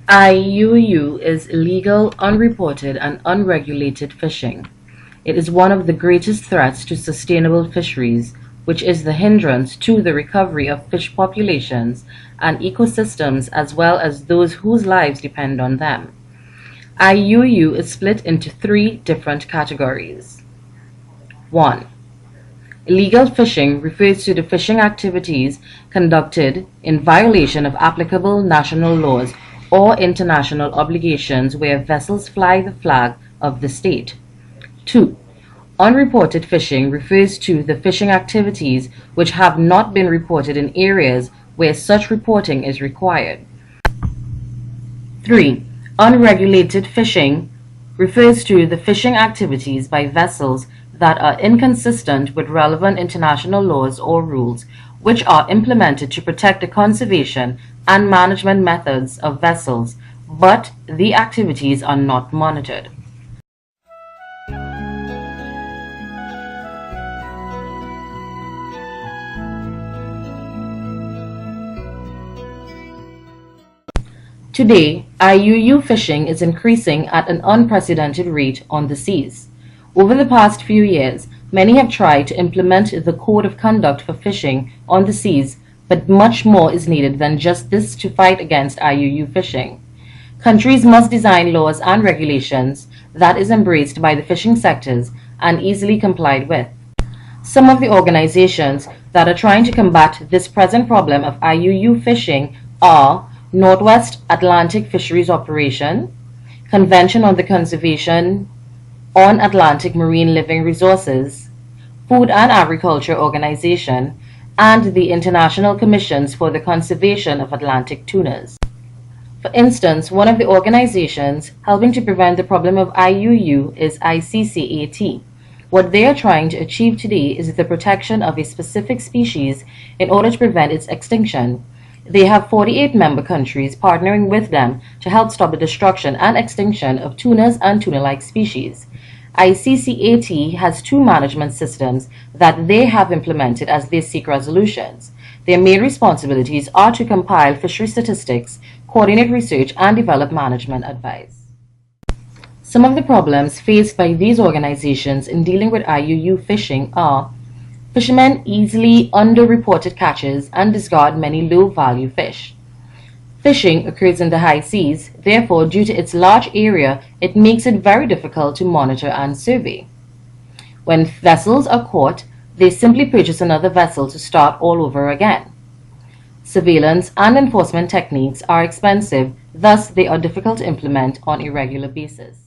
IUU is illegal, unreported, and unregulated fishing. It is one of the greatest threats to sustainable fisheries, which is the hindrance to the recovery of fish populations and ecosystems as well as those whose lives depend on them. IUU is split into three different categories. 1. Illegal fishing refers to the fishing activities conducted in violation of applicable national laws or international obligations where vessels fly the flag of the state. 2. Unreported fishing refers to the fishing activities which have not been reported in areas where such reporting is required. 3. Unregulated fishing refers to the fishing activities by vessels that are inconsistent with relevant international laws or rules, which are implemented to protect the conservation and management methods of vessels, but the activities are not monitored. Today, IUU fishing is increasing at an unprecedented rate on the seas. Over the past few years, many have tried to implement the Code of Conduct for Fishing on the seas, but much more is needed than just this to fight against IUU fishing. Countries must design laws and regulations that is embraced by the fishing sectors and easily complied with. Some of the organizations that are trying to combat this present problem of IUU fishing are Northwest Atlantic Fisheries Operation, Convention on the Conservation on Atlantic Marine Living Resources, Food and Agriculture Organization, and the International Commissions for the Conservation of Atlantic Tunas. For instance, one of the organizations helping to prevent the problem of IUU is ICCAT. What they are trying to achieve today is the protection of a specific species in order to prevent its extinction. They have 48 member countries partnering with them to help stop the destruction and extinction of tunas and tuna-like species. ICCAT has two management systems that they have implemented as they seek resolutions. Their main responsibilities are to compile fishery statistics, coordinate research, and develop management advice. Some of the problems faced by these organizations in dealing with IUU fishing are: fishermen easily underreported catches and discard many low-value fish. Fishing occurs in the high seas, therefore, due to its large area, it makes it very difficult to monitor and survey. When vessels are caught, they simply purchase another vessel to start all over again. Surveillance and enforcement techniques are expensive, thus they are difficult to implement on a regular basis.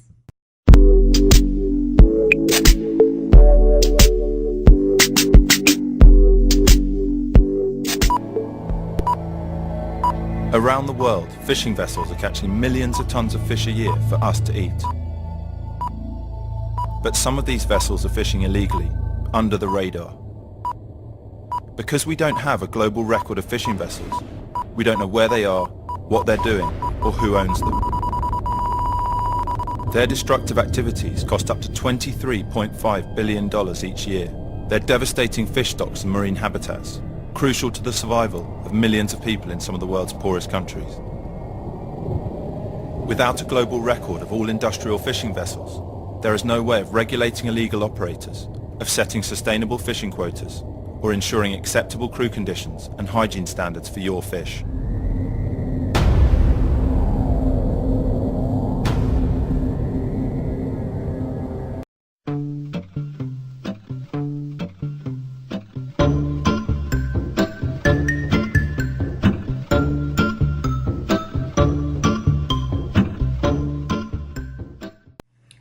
Around the world, fishing vessels are catching millions of tons of fish a year for us to eat. But some of these vessels are fishing illegally, under the radar. Because we don't have a global record of fishing vessels, we don't know where they are, what they're doing, or who owns them. Their destructive activities cost up to $23.5 billion each year. They're devastating fish stocks and marine habitats, crucial to the survival of millions of people in some of the world's poorest countries. Without a global record of all industrial fishing vessels, there is no way of regulating illegal operators, of setting sustainable fishing quotas, or ensuring acceptable crew conditions and hygiene standards for your fish.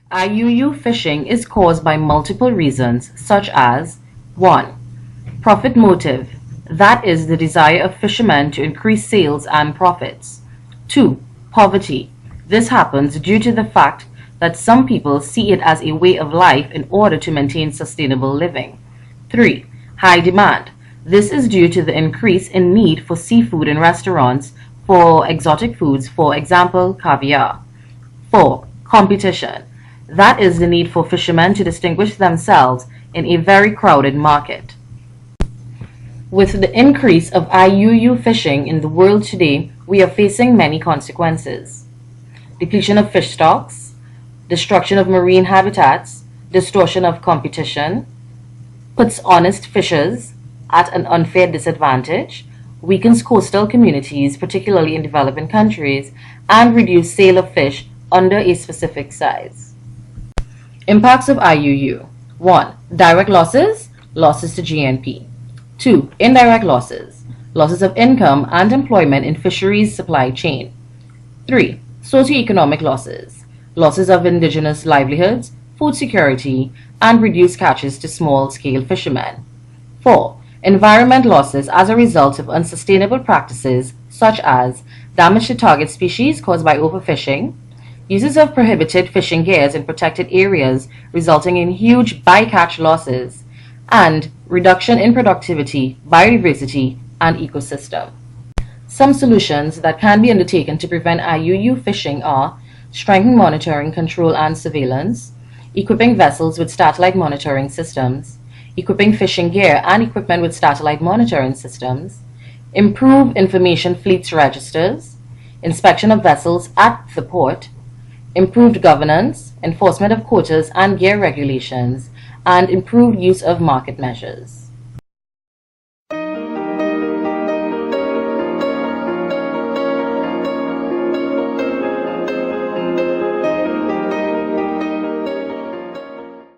IUU fishing is caused by multiple reasons, such as 1. Profit motive, that is the desire of fishermen to increase sales and profits. 2. Poverty, this happens due to the fact that some people see it as a way of life in order to maintain sustainable living. 3. High demand, this is due to the increase in need for seafood in restaurants for exotic foods, for example, caviar. 4. Competition, that is the need for fishermen to distinguish themselves in a very crowded market. With the increase of IUU fishing in the world today, we are facing many consequences. depletion of fish stocks, destruction of marine habitats, distortion of competition, puts honest fishers at an unfair disadvantage, weakens coastal communities, particularly in developing countries, and reduce sale of fish under a specific size. Impacts of IUU. 1. Direct losses, losses to GNP. 2. Indirect losses, losses of income and employment in fisheries supply chain. 3. Socioeconomic losses, losses of indigenous livelihoods, food security, and reduced catches to small-scale fishermen. 4. Environment losses as a result of unsustainable practices such as damage to target species caused by overfishing, uses of prohibited fishing gears in protected areas resulting in huge bycatch losses, and reduction in productivity, biodiversity, and ecosystem. Some solutions that can be undertaken to prevent IUU fishing are strengthening monitoring, control, and surveillance, equipping vessels with satellite monitoring systems, equipping fishing gear and equipment with satellite monitoring systems, improve information fleets registers, inspection of vessels at the port, improved governance, enforcement of quotas and gear regulations, and improved use of market measures.